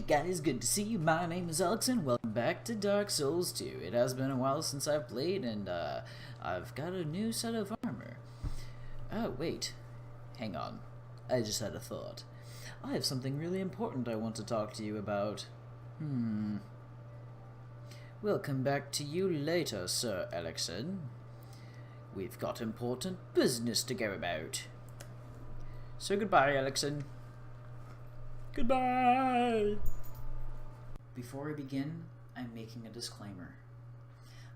guys, good to see you. My name is Elexen. Welcome back to Dark Souls 2. It has been a while since I've played, and I've got a new set of armor. Oh, wait. Hang on. I just had a thought. I have something really important I want to talk to you about. We'll come back to you later, Sir Elexen. We've got important business to go about. So goodbye, Elexen. Goodbye! Before I begin, I'm making a disclaimer.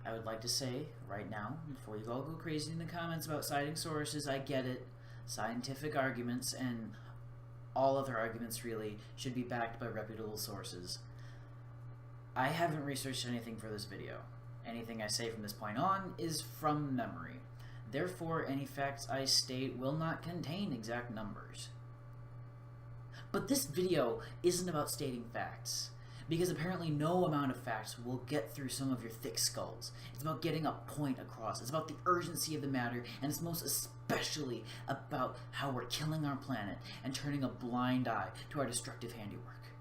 I would like to say, right now, before you all go crazy in the comments about citing sources, I get it. Scientific arguments, and all other arguments really, should be backed by reputable sources. I haven't researched anything for this video. Anything I say from this point on is from memory. Therefore, any facts I state will not contain exact numbers. But this video isn't about stating facts, because apparently no amount of facts will get through some of your thick skulls. It's about getting a point across. It's about the urgency of the matter, and it's most especially about how we're killing our planet and turning a blind eye to our destructive handiwork.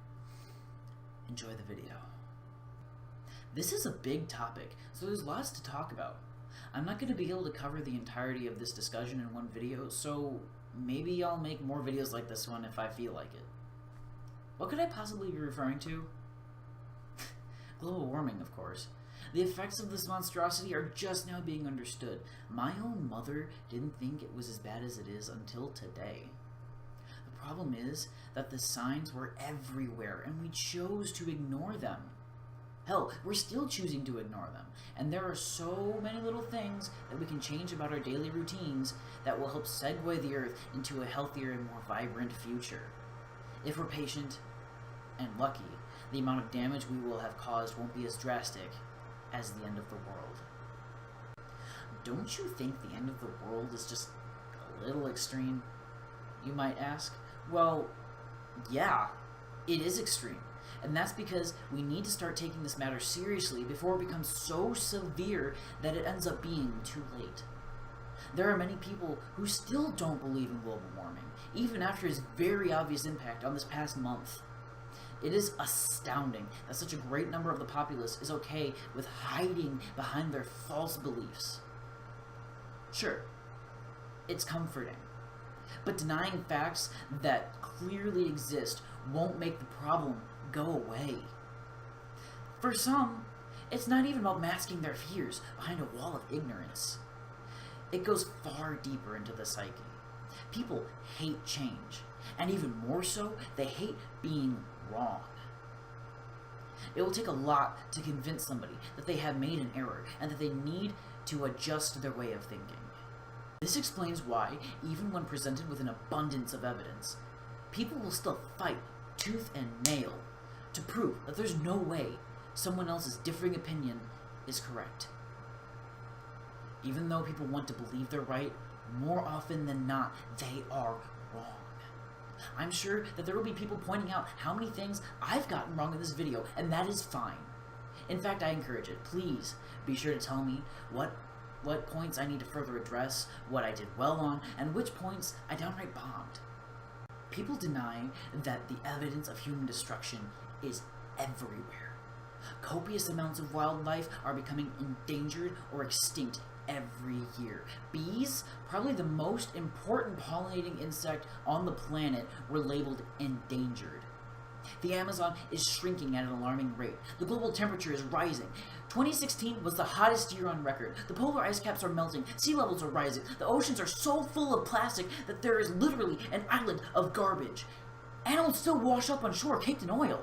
Enjoy the video. This is a big topic, so there's lots to talk about. I'm not going to be able to cover the entirety of this discussion in one video, so maybe I'll make more videos like this one if I feel like it. What could I possibly be referring to? Global warming, of course. The effects of this monstrosity are just now being understood. My own mother didn't think it was as bad as it is until today. The problem is that the signs were everywhere, and we chose to ignore them. Hell, we're still choosing to ignore them, and there are so many little things that we can change about our daily routines that will help segue the Earth into a healthier and more vibrant future. If we're patient and lucky, the amount of damage we will have caused won't be as drastic as the end of the world. Don't you think the end of the world is just a little extreme, you might ask? Well, yeah, it is extreme. And that's because we need to start taking this matter seriously before it becomes so severe that it ends up being too late. There are many people who still don't believe in global warming, even after its very obvious impact on this past month. It is astounding that such a great number of the populace is okay with hiding behind their false beliefs. Sure, it's comforting, but denying facts that clearly exist won't make the problem go away. For some, it's not even about masking their fears behind a wall of ignorance. It goes far deeper into the psyche. People hate change, and even more so, they hate being wrong. It will take a lot to convince somebody that they have made an error and that they need to adjust their way of thinking. This explains why, even when presented with an abundance of evidence, people will still fight tooth and nail to prove that there's no way someone else's differing opinion is correct. Even though people want to believe they're right, more often than not, they are wrong. I'm sure that there will be people pointing out how many things I've gotten wrong in this video, and that is fine. In fact, I encourage it. Please be sure to tell me what points I need to further address, what I did well on, and which points I downright bombed. People deny that the evidence of human destruction is everywhere. Copious amounts of wildlife are becoming endangered or extinct every year. Bees, probably the most important pollinating insect on the planet, were labeled endangered. The Amazon is shrinking at an alarming rate. The global temperature is rising. 2016 was the hottest year on record. The polar ice caps are melting. Sea levels are rising. The oceans are so full of plastic that there is literally an island of garbage. Animals still wash up on shore caked in oil.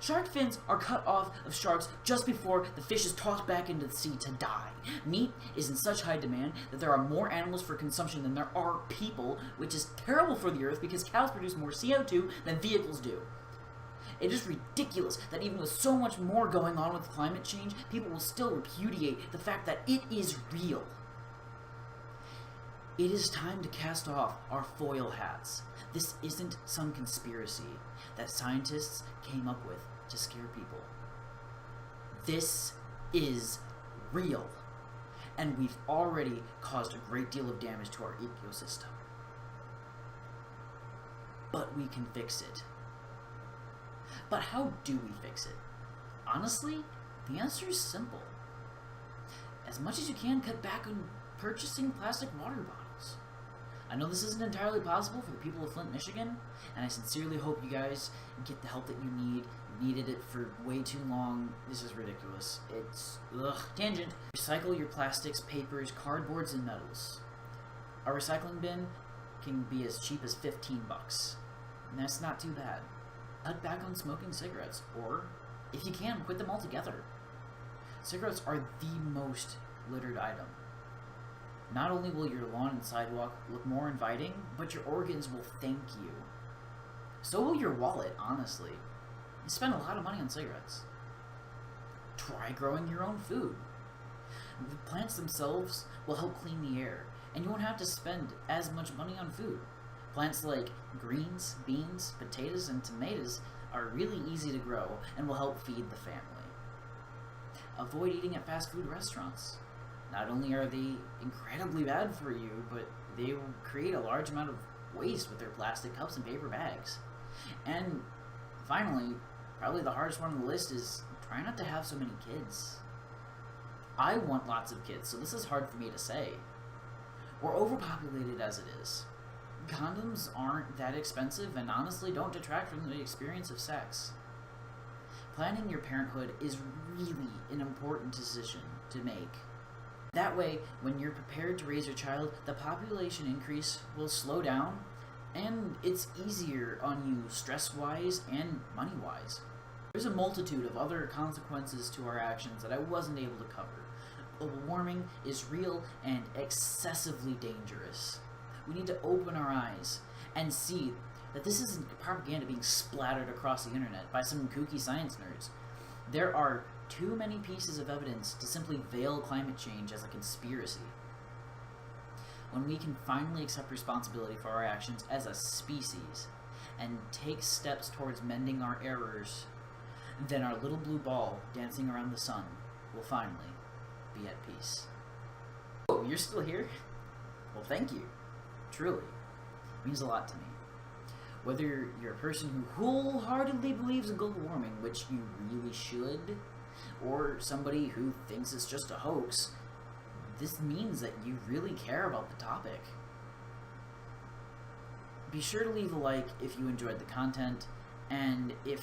Shark fins are cut off of sharks just before the fish is tossed back into the sea to die. Meat is in such high demand that there are more animals for consumption than there are people, which is terrible for the Earth because cows produce more CO2 than vehicles do. It is ridiculous that even with so much more going on with climate change, people will still repudiate the fact that it is real. It is time to cast off our foil hats. This isn't some conspiracy that scientists came up with to scare people. This is real, and we've already caused a great deal of damage to our ecosystem. But we can fix it. But how do we fix it? Honestly, the answer is simple. As much as you can, cut back on purchasing plastic water bottles. I know this isn't entirely possible for the people of Flint, Michigan, and I sincerely hope you guys get the help that you need. You needed it for way too long. This is ridiculous. It's, tangent. Recycle your plastics, papers, cardboards, and metals. A recycling bin can be as cheap as $15, and that's not too bad. Cut back on smoking cigarettes, or, if you can, quit them altogether. Cigarettes are the most littered item. Not only will your lawn and sidewalk look more inviting, but your organs will thank you. So will your wallet, honestly. You spend a lot of money on cigarettes. Try growing your own food. The plants themselves will help clean the air, and you won't have to spend as much money on food. Plants like greens, beans, potatoes, and tomatoes are really easy to grow and will help feed the family. Avoid eating at fast food restaurants. Not only are they incredibly bad for you, but they will create a large amount of waste with their plastic cups and paper bags. And finally, probably the hardest one on the list is try not to have so many kids. I want lots of kids, so this is hard for me to say. We're overpopulated as it is. Condoms aren't that expensive and honestly don't detract from the experience of sex. Planning your parenthood is really an important decision to make. That way, when you're prepared to raise your child, the population increase will slow down, and it's easier on you stress-wise and money-wise. There's a multitude of other consequences to our actions that I wasn't able to cover. Global warming is real and excessively dangerous. We need to open our eyes and see that this isn't propaganda being splattered across the internet by some kooky science nerds. There are too many pieces of evidence to simply veil climate change as a conspiracy. When we can finally accept responsibility for our actions as a species and take steps towards mending our errors, then our little blue ball dancing around the sun will finally be at peace. Oh, you're still here? Well, thank you. Truly. It means a lot to me. Whether you're a person who wholeheartedly believes in global warming, which you really should, or somebody who thinks it's just a hoax, this means that you really care about the topic. Be sure to leave a like if you enjoyed the content, and if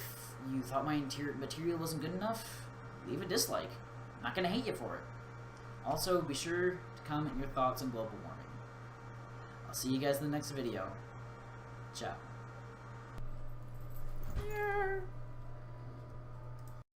you thought my material wasn't good enough, leave a dislike. I'm not going to hate you for it. Also, be sure to comment your thoughts on global warming. I'll see you guys in the next video. Ciao.